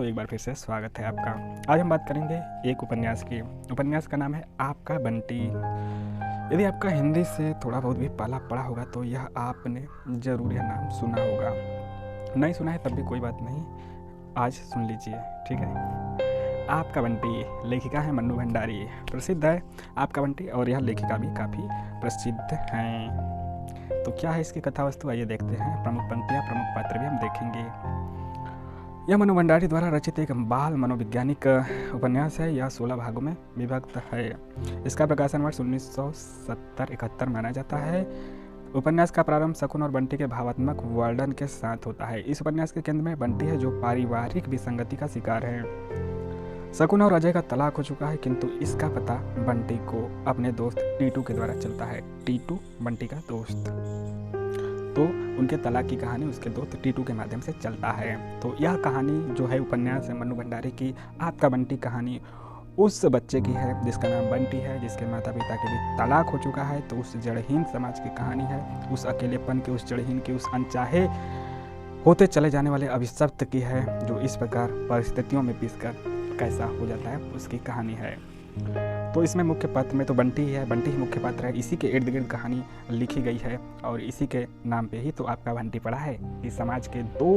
दोस्तों, एक बार फिर से स्वागत है आपका। आज हम बात करेंगे एक उपन्यास की। उपन्यास का नाम है आपका बंटी। यदि आपका हिंदी से थोड़ा बहुत भी पाला पड़ा होगा तो यह आपने ज़रूर यह नाम सुना होगा। नहीं सुना है तब भी कोई बात नहीं, आज सुन लीजिए, ठीक है। आपका बंटी लेखिका है मन्नू भंडारी, प्रसिद्ध है आपका बंटी, और यह लेखिका भी काफ़ी प्रसिद्ध हैं। तो क्या है इसकी कथा वस्तु, आइए देखते हैं। प्रमुख पंक्तियाँ, प्रमुख पात्र भी हम देखेंगे। यह मन्नू भंडारी द्वारा रचित एक बाल मनोवैज्ञानिक उपन्यास है। यह 16 भागों में विभक्त है। इसका प्रकाशन वर्ष 1970-71 माना जाता है। उपन्यास का प्रारंभ शकुन और बंटी के भावात्मक वर्णन के साथ होता है। इस उपन्यास के केंद्र में बंटी है, जो पारिवारिक विसंगति का शिकार है। शकुन और अजय का तलाक हो चुका है, किंतु इसका पता बंटी को अपने दोस्त टीटू के द्वारा चलता है। टीटू बंटी का दोस्त, तो उनके तलाक की कहानी उसके दोस्त टीटू के माध्यम से चलता है। तो यह कहानी जो है उपन्यास है मन्नू भंडारी की आपका बंटी कहानी उस बच्चे की है जिसका नाम बंटी है, जिसके माता पिता के भी तलाक हो चुका है। तो उस जड़हीन समाज की कहानी है, उस अकेलेपन की, उस जड़हीन की, उस अनचाहे होते चले जाने वाले अभिशप्त की है, जो इस प्रकार परिस्थितियों में पिसकर कैसा हो जाता है, उसकी कहानी है। तो इसमें मुख्य पात्र में तो बंटी ही है, बंटी ही मुख्य पात्र है। इसी के इर्द गिर्द कहानी लिखी गई है और इसी के नाम पे ही तो आपका बंटी पड़ा है कि समाज के दो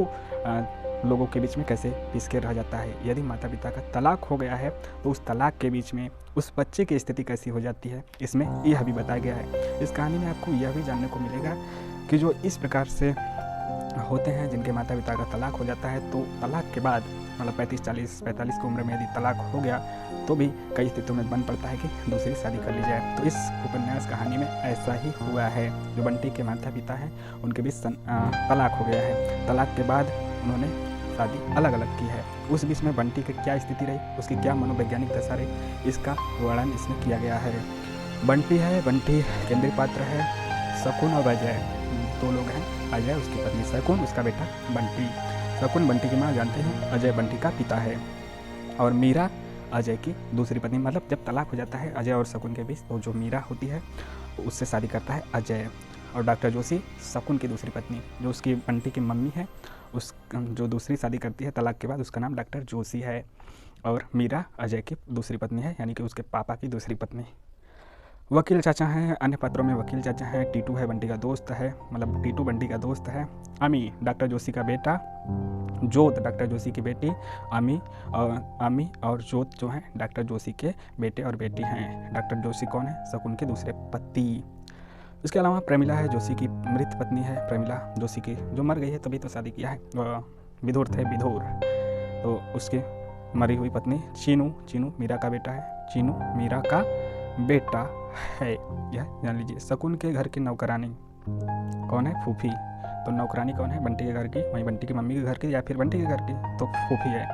लोगों के बीच में कैसे पिस के रह जाता है। यदि माता पिता का तलाक हो गया है तो उस तलाक के बीच में उस बच्चे की स्थिति कैसी हो जाती है, इसमें यह भी बताया गया है। इस कहानी में आपको यह भी जानने को मिलेगा कि जो इस प्रकार से होते हैं जिनके माता पिता का तलाक हो जाता है, तो तलाक के बाद मतलब 35-40-45 की उम्र में यदि तलाक हो गया तो भी कई स्थितियों में बन पड़ता है कि दूसरी शादी कर ली जाए। तो इस उपन्यास कहानी में ऐसा ही हुआ है। जो बंटी के माता पिता हैं उनके बीच तलाक हो गया है। तलाक के बाद उन्होंने शादी अलग अलग की है। उस बीच में बंटी की क्या स्थिति रही, उसकी क्या मनोवैज्ञानिक दशा रही, इसका वर्णन इसमें किया गया है। बंटी है, बंटी केंद्रीय पात्र है। शकुन और अजय दो लोग हैं। अजय उसकी पत्नी शकुन, उसका बेटा बंटी। शकुन बंटी की माँ जानते हैं, अजय बंटी का पिता है। और मीरा अजय की दूसरी पत्नी, मतलब जब तलाक हो जाता है अजय और शकुन के बीच, तो जो मीरा होती है उससे शादी करता है अजय। और डॉक्टर जोशी शकुन की दूसरी पत्नी, जो उसकी बंटी की मम्मी है, उस जो दूसरी शादी करती है तलाक के बाद, उसका नाम डॉक्टर जोशी है। और मीरा अजय की दूसरी पत्नी है, यानी कि उसके पापा की दूसरी पत्नी। वकील चाचा हैं, अन्य पात्रों में वकील चाचा हैं। टीटू है बंटी का दोस्त है, मतलब टीटू बंटी का दोस्त है। अमी डॉक्टर जोशी का बेटा, जोत डॉक्टर जोशी की बेटी। अमी और जोत जो हैं डॉक्टर जोशी के बेटे और बेटी हैं। डॉक्टर जोशी कौन है? शकुन के दूसरे पति। इसके अलावा प्रेमिला है, जोशी की मृत पत्नी है। प्रेमिला जोशी की जो मर गई है, तभी तो शादी किया है। विधुर थे, विधुर, तो उसकी मरी हुई पत्नी। चीनू मीरा का बेटा है। चीनू मीरा का बेटा है, यह जान लीजिए। शकुन के घर की नौकरानी कौन है? फूफी। तो नौकरानी कौन है? बंटी के घर की, वहीं बंटी की मम्मी के घर की या फिर बंटी के घर की, तो फूफी है।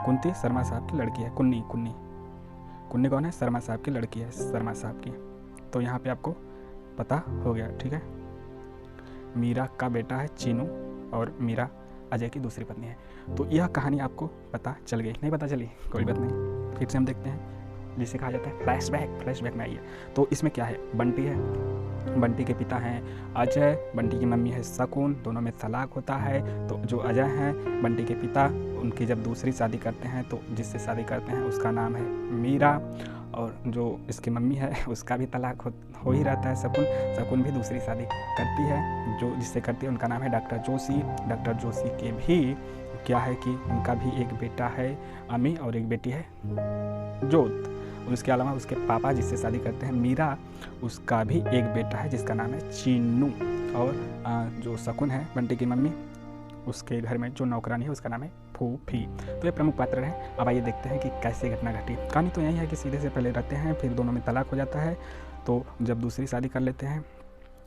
कुंती शर्मा साहब की लड़की है। कुन्नी कौन है? शर्मा साहब की लड़की है, शर्मा साहब की। तो यहाँ पे आपको पता हो गया, ठीक है। मीरा का बेटा है चीनू, और मीरा अजय की दूसरी पत्नी है। तो यह कहानी आपको पता चल गई? नहीं पता चली? कोई बात नहीं, फिर से हम देखते हैं, जिसे कहा जाता है फ्लैशबैक में आइए। तो इसमें क्या है? बंटी है, बंटी के पिता हैं अजय, बंटी की मम्मी है शकुन, दोनों में तलाक होता है। तो जो अजय हैं बंटी के पिता, उनकी जब दूसरी शादी करते हैं तो जिससे शादी करते हैं उसका नाम है मीरा। और जो इसकी मम्मी है उसका भी तलाक हो ही रहता है। शकुन भी दूसरी शादी करती है, जो जिससे करती है उनका नाम है डॉक्टर जोशी। डॉक्टर जोशी के भी क्या है कि उनका भी एक बेटा है अमी, और एक बेटी है जोत। उसके अलावा उसके पापा जिससे शादी करते हैं मीरा, उसका भी एक बेटा है जिसका नाम है चीनू। और जो शकुन है बंटी की मम्मी, उसके घर में जो नौकरानी है उसका नाम है फूफी। तो ये प्रमुख पात्र हैं। अब आइए देखते हैं कि कैसे घटना घटी। कहानी तो यही है कि सीधे से पहले रहते हैं, फिर दोनों में तलाक हो जाता है। तो जब दूसरी शादी कर लेते हैं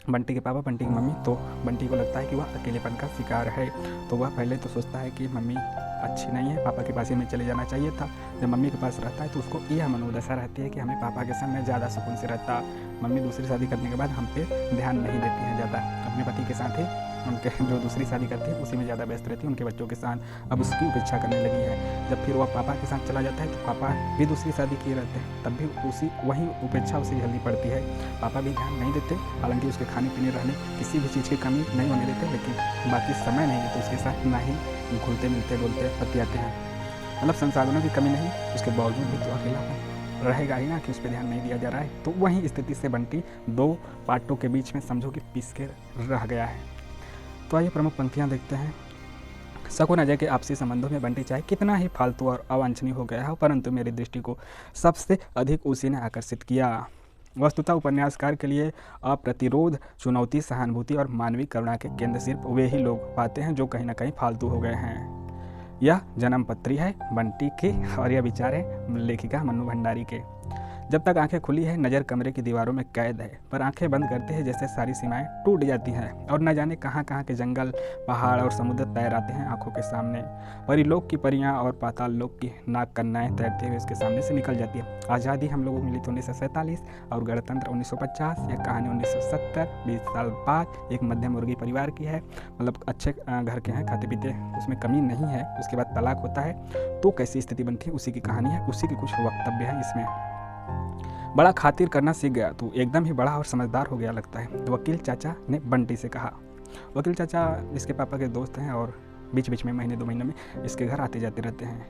बंटी के पापा, बंटी की मम्मी, तो बंटी को लगता है कि वह अकेलेपन का शिकार है। तो वह पहले तो सोचता है कि मम्मी अच्छी नहीं है, पापा के पास ही में चले जाना चाहिए था। जब मम्मी के पास रहता है तो उसको यह मनोदशा रहती है कि हमें पापा के सामने ज़्यादा सुकून से रहता। मम्मी दूसरी शादी करने के बाद हम पे ध्यान नहीं देती हैं ज़्यादा, अपने पति के साथ ही उनके जो दूसरी शादी करती है उसी में ज़्यादा व्यस्त रहती है, उनके बच्चों के साथ। अब उसकी उपेक्षा करने लगी है। जब फिर वह पापा के साथ चला जाता है तो पापा भी दूसरी शादी किए रहते हैं, तब भी वही उपेक्षा उसे जल्दी पड़ती है। पापा भी ध्यान नहीं देते, हालांकि उसके खाने पीने रहने किसी भी चीज़ की कमी नहीं होने देते, लेकिन बाकी समय नहीं देते उसके साथ, ना ही घुलते मिलते बोलते बतियाते हैं। मतलब संसाधनों की कमी नहीं, उसके बावजूद भी तो अकेलापन रहेगा ही ना कि उस पर ध्यान नहीं दिया जा रहा है। तो वही स्थिति से बंटी दो पार्टों के बीच में समझो कि पिस के रह गया है। तो आइए प्रमुख पंक्तियाँ देखते हैं। शकुन अजय के आपसी संबंधों में बंटी चाहे कितना ही फालतू और अवांछनीय हो गया हो, परंतु मेरी दृष्टि को सबसे अधिक उसी ने आकर्षित किया। वस्तुतः उपन्यासकार के लिए अप्रतिरोध चुनौती, सहानुभूति और मानवीय करुणा के केंद्र सिर्फ वे ही लोग पाते हैं जो कहीं ना कहीं फालतू हो गए हैं। यह जन्म पत्री है बंटी की और यह विचार है लेखिका मन्नू भंडारी के। जब तक आंखें खुली है नज़र कमरे की दीवारों में कैद है, पर आंखें बंद करते हैं जैसे सारी सीमाएं टूट जाती हैं और न जाने कहाँ कहाँ के जंगल, पहाड़ और समुद्र तैर आते हैं आंखों के सामने। परिलोक की परियां और पाताल लोक की नाग कन्याएं तैरते हुए उसके सामने से निकल जाती है। आज़ादी हम लोगों को मिली थी 1947 और गणतंत्र 1950। यह कहानी 1970, 20 साल बाद एक मध्यम वर्गीय परिवार की है, मतलब अच्छे घर के हैं, खाते पीते उसमें कमी नहीं है। उसके बाद तलाक होता है तो कैसी स्थिति बनती है उसी की कहानी है, उसी के कुछ वक्तव्य हैं इसमें। बड़ा खातिर करना सीख गया, तो एकदम ही बड़ा और समझदार हो गया लगता है, वकील चाचा ने बंटी से कहा। वकील चाचा इसके पापा के दोस्त हैं और बीच बीच में महीने 2 महीने में इसके घर आते जाते रहते हैं।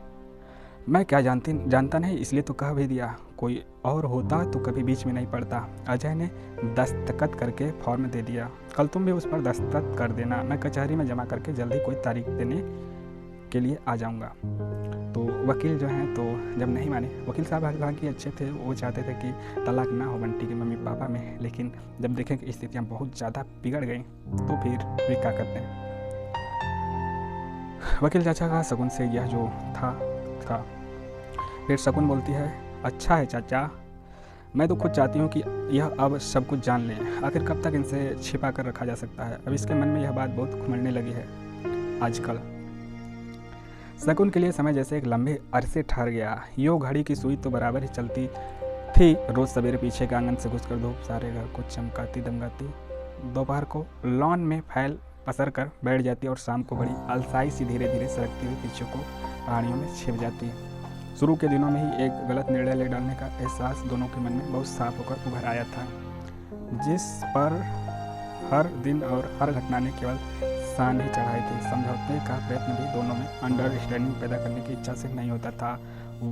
मैं क्या जानता नहीं, इसलिए तो कह भी दिया। कोई और होता तो कभी बीच में नहीं पड़ता। अजय ने दस्तखत करके फॉर्म दे दिया। कल तुम भी उस पर दस्तखत कर देना, मैं कचहरी में जमा करके जल्द ही कोई तारीख देने के लिए आ जाऊँगा। तो वकील जो हैं तो जब नहीं माने, वकील साहब हालांकि अच्छे थे, वो चाहते थे कि तलाक ना हो बंटी के मम्मी पापा में, लेकिन जब देखें कि स्थितियाँ बहुत ज़्यादा बिगड़ गई तो फिर वे क्या करते हैं। वकील चाचा का शकुन से यह जो था। फिर शकुन बोलती है, अच्छा है चाचा, मैं तो खुद चाहती हूँ कि यह अब सब कुछ जान लें। आखिर कब तक इनसे छिपा कर रखा जा सकता है। अब इसके मन में यह बात बहुत खुमड़ने लगी है आजकल। शकुन के लिए समय जैसे एक लंबे अरसे ठहर गया। यो घड़ी की सुई तो बराबर ही चलती थी। रोज़ सवेरे पीछे के आंगन से घुसकर धूप सारे घर को चमकाती दमकाती, दोपहर को लॉन में फैल पसर कर बैठ जाती और शाम को बड़ी अलसाई सी धीरे धीरे सरकती हुई पीछे को पहाड़ियों में छिप जाती। शुरू के दिनों में ही एक गलत निर्णय ले डालने का एहसास दोनों के मन में बहुत साफ होकर उभर आया था, जिस पर हर दिन और हर घटना ने केवल सान ही चढ़ाई थी। समझौते का प्रयत्न भी दोनों में अंडरस्टैंडिंग पैदा करने की इच्छा से नहीं होता था,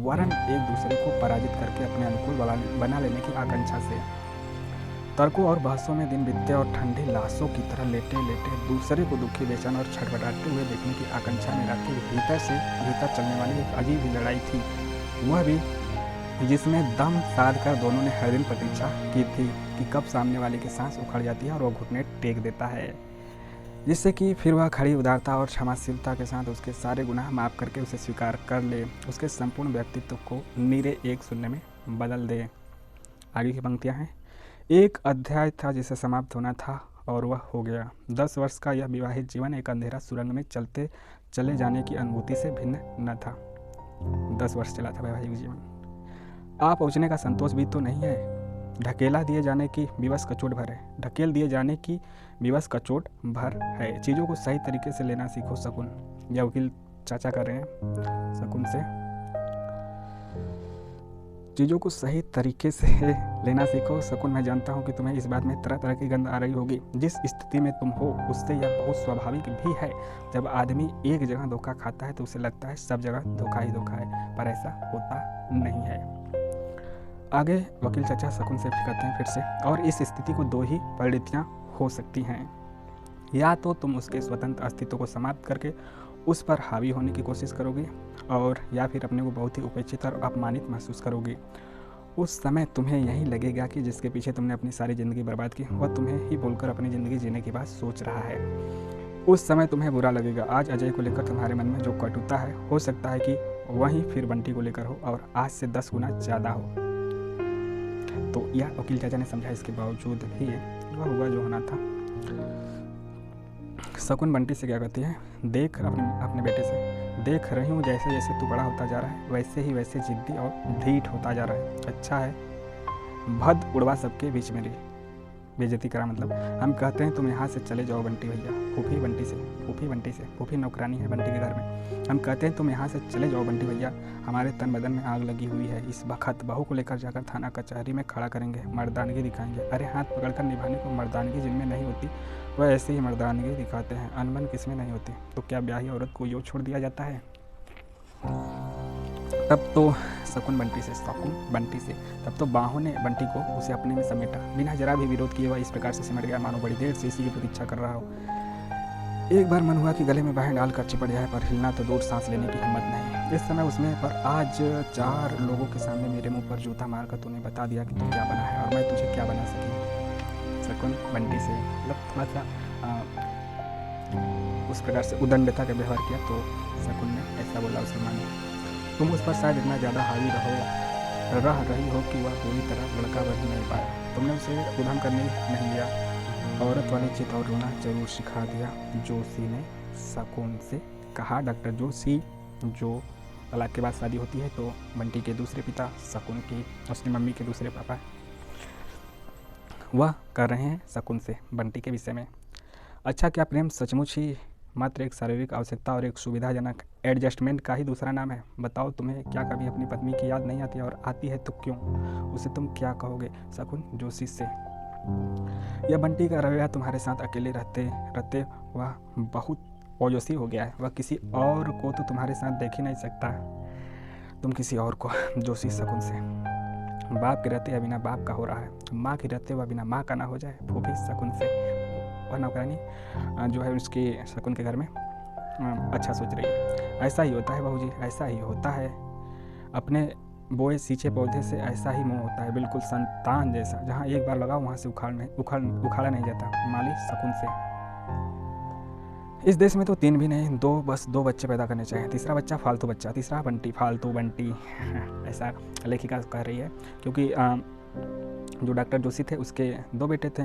वरन एक दूसरे को पराजित करके अपने अनुकूल बना लेने की आकांक्षा से। तर्कों और बहसों में दिन बीतते और ठंडी लाशों की तरह लेटे लेटे दूसरे को दुखी, बेचैन और छटपटाते हुए देखने की आकांक्षा में रखी भीतर से भीतर चलने वाली एक अजीब ही लड़ाई थी, वह भी जिसमें दम साध कर दोनों ने हर दिन प्रतीक्षा की थी कि कब सामने वाले की सांस उखड़ जाती है और वह घुटने टेक देता है, जिससे कि फिर वह खड़ी उदारता और क्षमाशीलता के साथ उसके सारे गुनाह माफ़ करके उसे स्वीकार कर ले, उसके संपूर्ण व्यक्तित्व को नीरे एक शून्य में बदल दे। आगे की पंक्तियाँ हैं। एक अध्याय था जिसे समाप्त होना था और वह हो गया। 10 वर्ष का यह विवाहित जीवन एक अंधेरा सुरंग में चलते चले जाने की अनुभूति से भिन्न न था। 10 वर्ष चला था वैवाहिक जीवन। आ पहुँचने का संतोष भी तो नहीं है, ढकेला दिए जाने की विवश कचोट भर है, ढकेल दिए जाने की विवश कचोट भर है। चीज़ों को सही तरीके से लेना सीखो शकुन। यह वकील चाचा कर रहे हैं शकुन से। चीज़ों को सही तरीके से लेना सीखो शकुन। मैं जानता हूँ कि तुम्हें इस बात में तरह तरह की गंध आ रही होगी। जिस स्थिति में तुम हो उससे यह बहुत स्वाभाविक भी है। जब आदमी एक जगह धोखा खाता है तो उसे लगता है सब जगह धोखा ही धोखा है, पर ऐसा होता नहीं है। आगे वकील चाचा शकुन से कहते हैं फिर से, और इस स्थिति को 2 ही परिणतियाँ हो सकती हैं। या तो तुम उसके स्वतंत्र अस्तित्व को समाप्त करके उस पर हावी होने की कोशिश करोगे, और या फिर अपने को बहुत ही उपेक्षित और अपमानित महसूस करोगे। उस समय तुम्हें यही लगेगा कि जिसके पीछे तुमने अपनी सारी ज़िंदगी बर्बाद की वह तुम्हें ही बोलकर अपनी ज़िंदगी जीने की बात सोच रहा है। उस समय तुम्हें बुरा लगेगा। आज अजय को लेकर तुम्हारे मन में जो कटुता है, हो सकता है कि वहीं फिर बंटी को लेकर हो और आज से 10 गुना ज़्यादा हो। तो यह वकील चाचा ने समझा। इसके बावजूद भी वह हुआ जो होना था। शकुन बंटी से क्या कहती है, देख अपने बेटे से, देख रही हूँ जैसे जैसे तू बड़ा होता जा रहा है वैसे ही वैसे जिद्दी और ढीठ होता जा रहा है। अच्छा है, भद उड़वा सबके बीच मेरी बेइज्जती करा। मतलब हम कहते हैं तुम यहाँ से चले जाओ बंटी भैया, फूफी बंटी से, फूफी नौकरानी है बंटी के घर में। हम कहते हैं तुम यहाँ से चले जाओ बंटी भैया, हमारे तन बदन में आग लगी हुई है। इस वक्त बहू को लेकर जाकर थाना कचहरी में खड़ा करेंगे, मर्दानगी दिखाएंगे। अरे हाथ पकड़कर निभाने को मर्दानगी जिनमें नहीं होती वह ऐसे ही मर्दानगी दिखाते हैं, अनबन किसमें नहीं होती। तो क्या ब्याही औरत को यूँ छोड़ दिया जाता है? तब तो शकुन बंटी से तब तो बाहों ने बंटी को उसे अपने में समेटा। बिना जरा भी विरोध किए वह इस प्रकार से सिमट गया मानो बड़ी देर से इसी की प्रतीक्षा कर रहा हो। एक बार मन हुआ कि गले में बाहें डालकर चिपट जाए, पर हिलना तो दूर, सांस लेने की हिम्मत नहीं। इस समय उसमें पर आज 4 लोगों के सामने मेरे मुंह पर जूता मारकर तूने बता दिया कि तू क्या बना है और मैं तुझे क्या बना सकी। शकुन बंटी से मतलब थोड़ा सा उस प्रकार से उदंडता का व्यवहार किया तो शकुन ने ऐसा बोला उसे, मानो तुम उस पर शायद इतना ज़्यादा हावी रह रही हो कि वह पूरी तरह लड़का बन ही नहीं पाया। तुमने उसे उधम करने नहीं दिया, औरत वाली चित और रोना जरूर सिखा दिया। जोशी ने शकुन से कहा। डॉक्टर जोशी, जो तलाक के बाद शादी होती है तो बंटी के दूसरे पिता शकुन की उसकी मम्मी के दूसरे पापा, वह कर रहे हैं शकुन से बंटी के विषय में। अच्छा, क्या प्रेम सचमुच ही मात्र एक शारीरिक आवश्यकता और एक सुविधाजनक एडजस्टमेंट का ही दूसरा नाम है? बताओ, तुम्हें क्या कभी अपनी पत्नी की याद नहीं आती, और आती है तो क्यों? उसे तुम क्या कहोगे? शकुन जोशी से, यह बंटी का रवैया तुम्हारे साथ अकेले रहते रहते वह बहुत पॉजिटिव हो गया है। वह किसी और को तो तुम्हारे साथ देख ही नहीं सकता। तुम किसी और को। जोशी शकुन से, बाप के रहते बिना बाप का हो रहा है, माँ के रहते वह बिना माँ का ना हो जाए। फूफी शकुन से, वह नौकरानी जो है उसके शकुन के घर में अच्छा सोच रही है। ऐसा ही होता है बहू जी, ऐसा ही होता है। अपने बोए सींचे पौधे से ऐसा ही मुँह होता है, बिल्कुल संतान जैसा। जहाँ एक बार लगा वहाँ से उखाड़ा नहीं जाता। माली शकुन से, इस देश में तो 3 भी नहीं, बस 2 बच्चे पैदा करने चाहिए। तीसरा बच्चा फालतू बच्चा, तीसरा बंटी, फालतू बंटी ऐसा लेखिका कह रही है। क्योंकि जो डॉक्टर जोशी थे उसके 2 बेटे थे,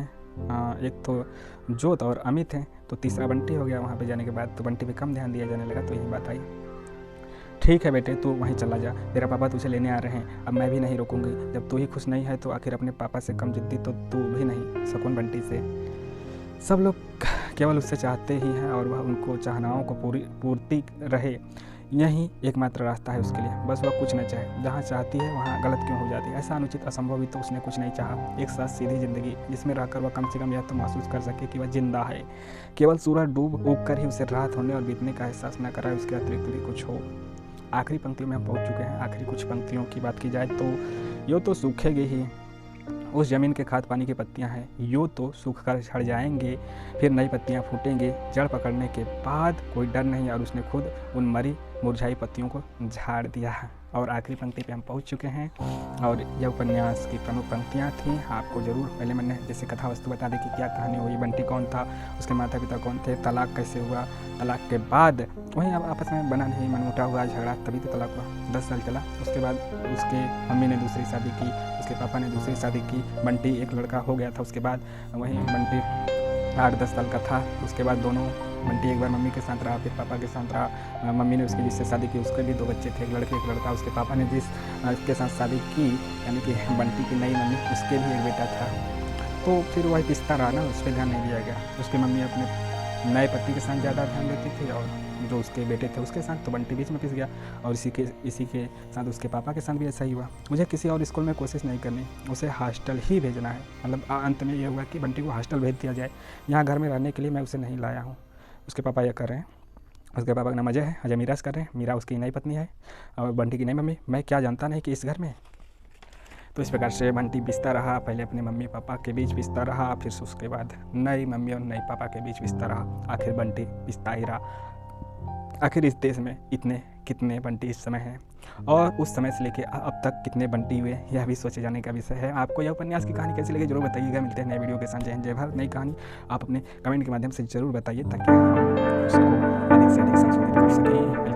एक तो जोत और अमित हैं, तो तीसरा बंटी हो गया। वहाँ पे जाने के बाद तो बंटी पे कम ध्यान दिया जाने लगा, तो यही बात आई। ठीक है बेटे, तू वहीं चला जा, तेरा पापा तुझे लेने आ रहे हैं, अब मैं भी नहीं रोकूंगी। जब तू ही खुश नहीं है तो आखिर अपने पापा से कम जिद्दी तो तू भी नहीं। शकुन बंटी से, सब लोग केवल उससे चाहते ही हैं और वह उनको चाहनाओं को पूर्ति रहे, यही एकमात्र रास्ता है उसके लिए। बस वह कुछ न चाहे, जहाँ चाहती है वहाँ गलत क्यों हो जाती है? ऐसा अनुचित असंभव भी तो उसने कुछ नहीं चाहा। एक साथ सीधी जिंदगी जिसमें रहकर वह कम से कम यह तो महसूस कर सके कि वह जिंदा है। केवल सूरज डूब उग कर ही उसे रात होने और बीतने का एहसास न कराए, उसके अतिरिक्त भी कुछ हो। आखिरी पंक्तियों में हम पहुँच चुके हैं। आखिरी कुछ पंक्तियों की बात की जाए तो, यो तो सूखेगी ही, उस ज़मीन के खाद पानी की पत्तियां हैं, यो तो सूख कर झड़ जाएंगे, फिर नई पत्तियां फूटेंगे। जड़ पकड़ने के बाद कोई डर नहीं, और उसने खुद उन मरी मुरझाई पत्तियों को झाड़ दिया है। और आखिरी पंक्ति पे हम पहुंच चुके हैं, और यह उपन्यास की प्रमुख पंक्तियां थीं। आपको ज़रूर पहले मैंने जैसे कथा वस्तु बता दी कि क्या कहानी हुई, बंटी कौन था, उसके माता पिता कौन थे, तलाक कैसे हुआ, तलाक के बाद वहीं अब आपस में बना नहीं, मनमुटाव हुआ, झगड़ा, तभी तो तलाक हुआ। 10 साल चला, उसके बाद उसके मम्मी ने दूसरी शादी की, उसके पापा ने दूसरी शादी की, बंटी एक लड़का हो गया था। उसके बाद वहीं बंटी 8-10 साल का था। उसके बाद दोनों, बंटी एक बार मम्मी के साथ रहा, फिर पापा के साथ रहा। मम्मी ने उसकी जिससे शादी की उसके भी 2 बच्चे थे, एक लड़के एक लड़का। उसके पापा ने जिसके साथ शादी की, यानी कि बंटी की नई मम्मी, उसके भी एक बेटा था। तो फिर वही रिश्ता रहा ना, उस पर ध्यान नहीं दिया गया। उसकी मम्मी अपने नए पति के साथ ज़्यादा ध्यान देती थी, और जो उसके बेटे थे उसके साथ, तो बंटी बीच में पिस गया। और इसी के साथ उसके पापा के साथ भी ऐसा ही हुआ। मुझे किसी और स्कूल में कोशिश नहीं करनी, उसे हॉस्टल ही भेजना है। मतलब अंत में ये हुआ कि बंटी को हॉस्टल भेज दिया जाए, यहाँ घर में रहने के लिए मैं उसे नहीं लाया हूँ। उसके पापा यह कर रहे हैं। उसके पापा का नाम अजय है, अजय मीराज कर रहे हैं। मीरा उसकी नई पत्नी है और बंटी की नई मम्मी। मैं क्या जानता नहीं कि इस घर में। तो इस प्रकार से बंटी पिसता रहा, पहले अपने मम्मी पापा के बीच पिसता रहा, फिर उसके बाद नई मम्मी और नई पापा के बीच पिसता रहा। आखिर बंटी पिसता ही रहा। आखिर इस देश में इतने कितने बंटी इस समय हैं, और उस समय से लेके अब तक कितने बंटी हुए, यह भी सोचे जाने का विषय है। आपको यह उपन्यास की कहानी कैसी लगी जरूर बताइएगा। मिलते हैं नए वीडियो के साथ। जय हिंद जय भारत। नई कहानी आप अपने कमेंट के माध्यम से जरूर बताइए, ताकि हम उसको अधिक से अधिक संशोधित कर सकें।